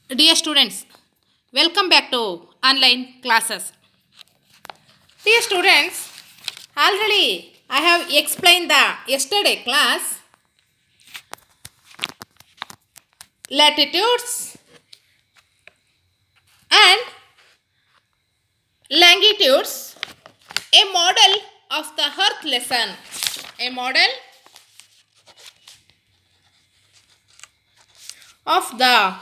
Dear students, welcome back to online classes. Dear students, already I have explained the yesterday class latitudes and longitudes, a model of the earth lesson. A model of the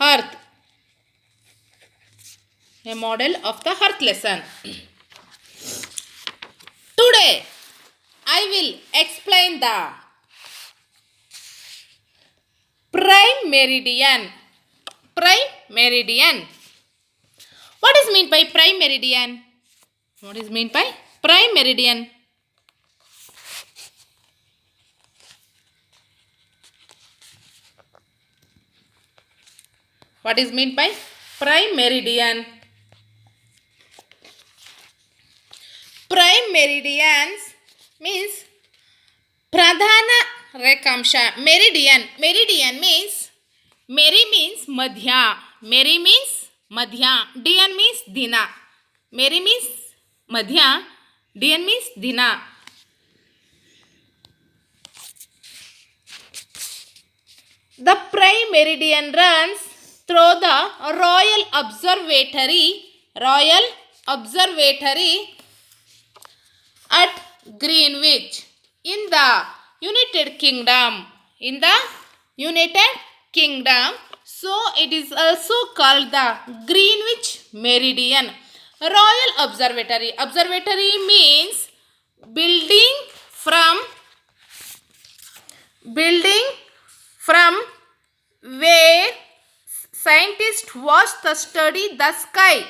earth. A model of the earth lesson. Today I will explain the prime meridian. Prime meridian. What is meant by prime meridian? What is meant by prime meridian? What is meant by prime meridian? Prime meridians means pradhana rekamsha. Meridian means Meri means madhya. Meri means madhya. Dian means dina. Meri means madhya. Dian means dina. The prime meridian runs through the Royal Observatory at Greenwich in the United Kingdom. So it is also called the Greenwich Meridian. Royal Observatory. Observatory means building from where scientists watch the study the sky.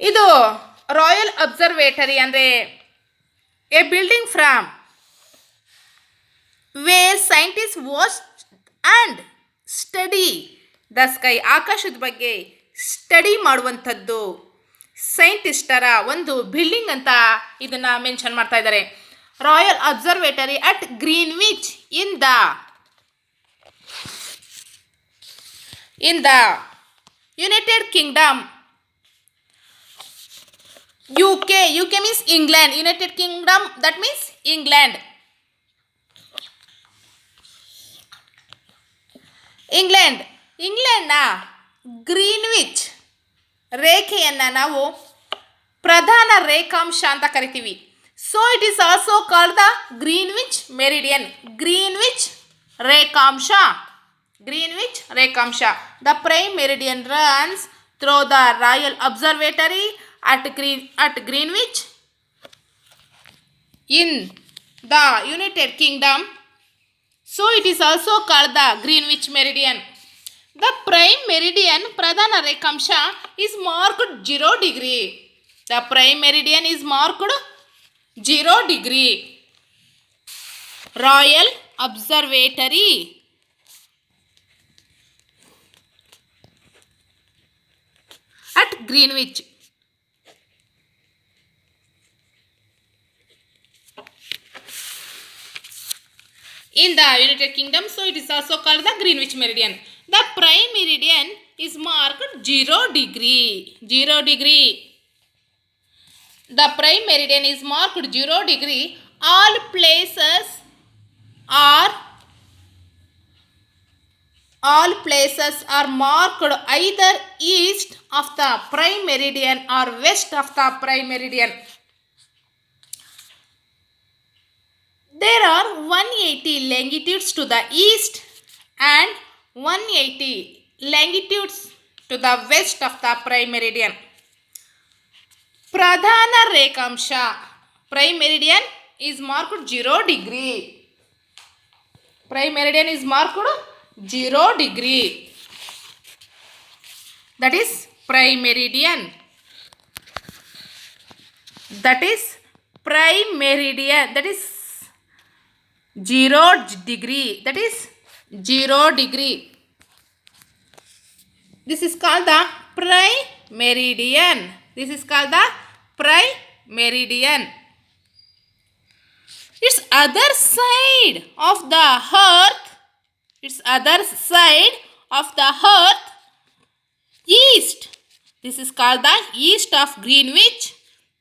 ಇದು royal observatory ಅಂದರೆ A building from where scientist watch and study the sky. ಆಕಾಶದ ಬಗ್ಗೆ study ಮಾಡುವಂಥದ್ದು ಸೈಂಟಿಸ್ಟರ ಒಂದು building ಅಂತ ಇದನ್ನು mention ಮಾಡ್ತಾ ಇದ್ದಾರೆ. Royal observatory at Greenwich in the United Kingdom. UK means England. United Kingdom, that means England. ಇಂಗ್ಲೆಂಡ್ನ ಗ್ರೀನ್ವಿಚ್ ರೇಖೆಯನ್ನು ನಾವು ಪ್ರಧಾನ ರೇಖಾಂಶ ಅಂತ ಕರಿತೀವಿ. So it is also called the Greenwich meridian. Greenwich ರೇಖಾಂಶ. The prime meridian runs through the royal observatory at Greenwich in the United Kingdom. So it is also called the Greenwich Meridian. The prime meridian pradhana rekamsha is marked 0 degree. The prime meridian is marked 0 degree. Royal Observatory at Greenwich. In the United Kingdom, so it is also called the Greenwich Meridian. The prime meridian is marked 0 degree. The prime meridian is marked 0 degree. All places are marked either east of the prime meridian or west of the prime meridian. There are 180 longitudes to the east and 180 longitudes to the west of the prime meridian. Pradhana Rekamsha. Prime meridian is marked 0 degree. Prime meridian is marked 0 degree. That is prime meridian. That is prime meridian. That is 0 degree. That is 0 degree. This is called the prime meridian. Its other side of the earth its other side of the earth, east. This is called the east of Greenwich.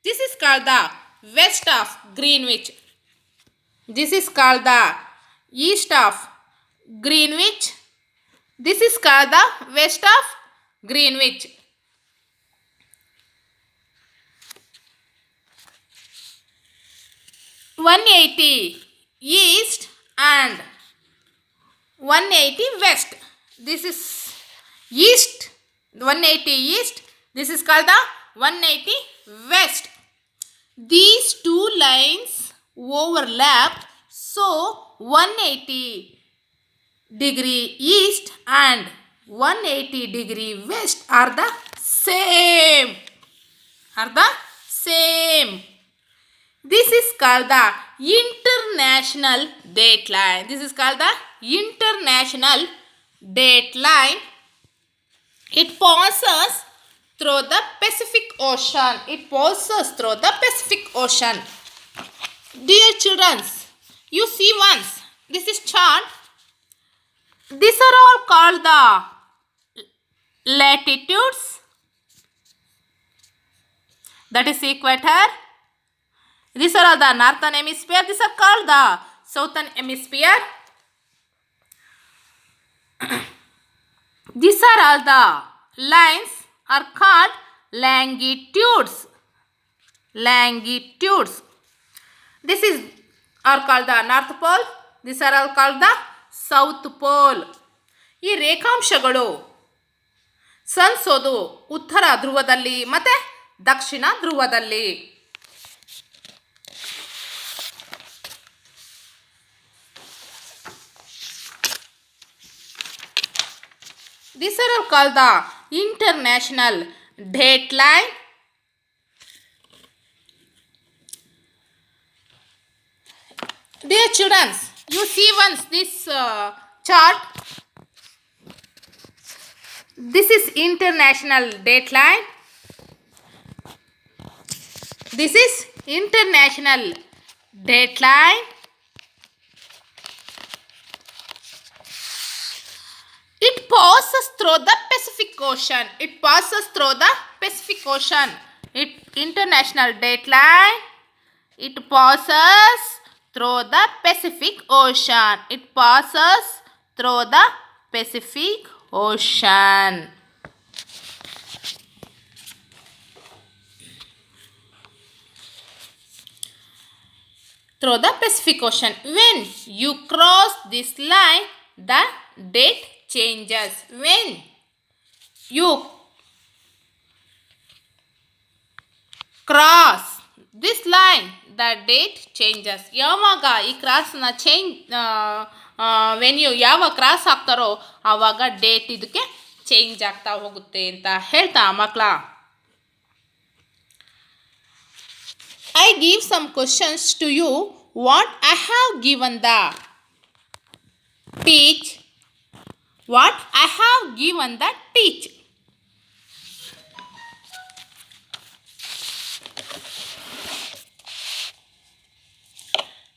This is called the west of Greenwich. This is called the east of Greenwich. This is called the west of Greenwich. One 180 east and 180 west. This is east, 180 east. This is called the 180 west. These two lines overlap, so 180 degree east and 180 degree west are the same. This is called the international date line. This is called the international date line. It passes through the Pacific Ocean. It passes through the Pacific Ocean. Dear children, you see once, this is chart. These are all called the latitudes. That is equator. These are all the northern hemisphere. These are called the southern hemisphere. These are all the lines are called longitudes. This is are called the North Pole. These are all called the South Pole. ಈ ರೇಖಾಂಶಗಳು ಸಂಚೋದು ಉತ್ತರ ಧ್ರುವದಲ್ಲಿ ಮತ್ತು ದಕ್ಷಿಣ ಧ್ರುವದಲ್ಲಿ. These are all called the international date line. Dear children, you see once this chart. This is international date line. This is international date line. It passes through the Pacific Ocean. It passes through the Pacific Ocean. International date line. It passes through the Pacific Ocean. It passes through the Pacific Ocean. Through the Pacific Ocean. When you cross this line, the date changes. When you cross this line, the date changes. ಯಾವಾಗ ಈ ಕ್ರಾಸ್ನ when you ಯಾವಾಗ cross ಆಗ್ತಾರೋ ಆವಾಗ date ಇದಕ್ಕೆ change ಆಗ್ತಾ ಹೋಗುತ್ತೆ ಅಂತ ಹೇಳ್ತಾ ಮಕ್ಕಳ. I give some questions to you. What I have given the teach. What I have given the teach.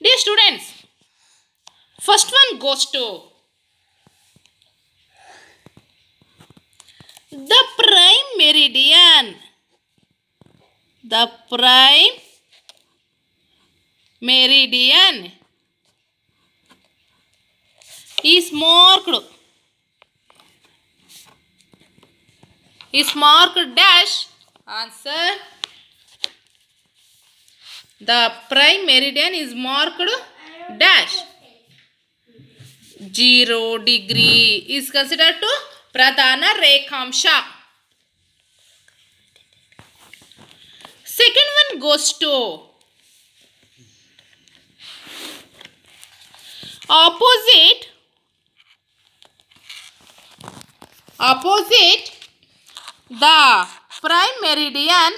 Dear students, first one goes to the prime meridian. The prime meridian is marked dash. Answer. The prime meridian is marked dash. 0 degree is considered to pradhana rekhamsha. Second one goes to opposite the prime meridian.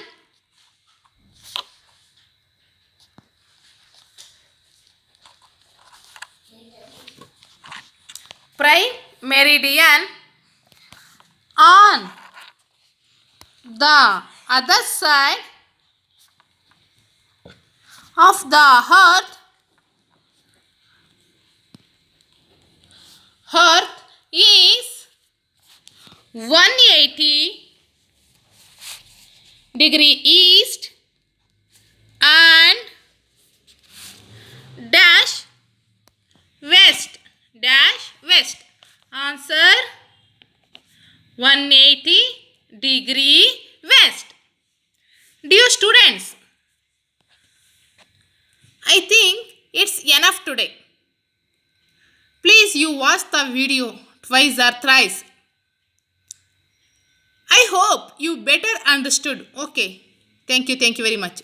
Prime meridian on the other side of the earth Earth is 180 degree east and dash west. Dash west. Answer 180 degree west. Dear students, I think it's enough today. Please you watch the video twice or thrice. I hope you better understood. Okay. Thank you very much.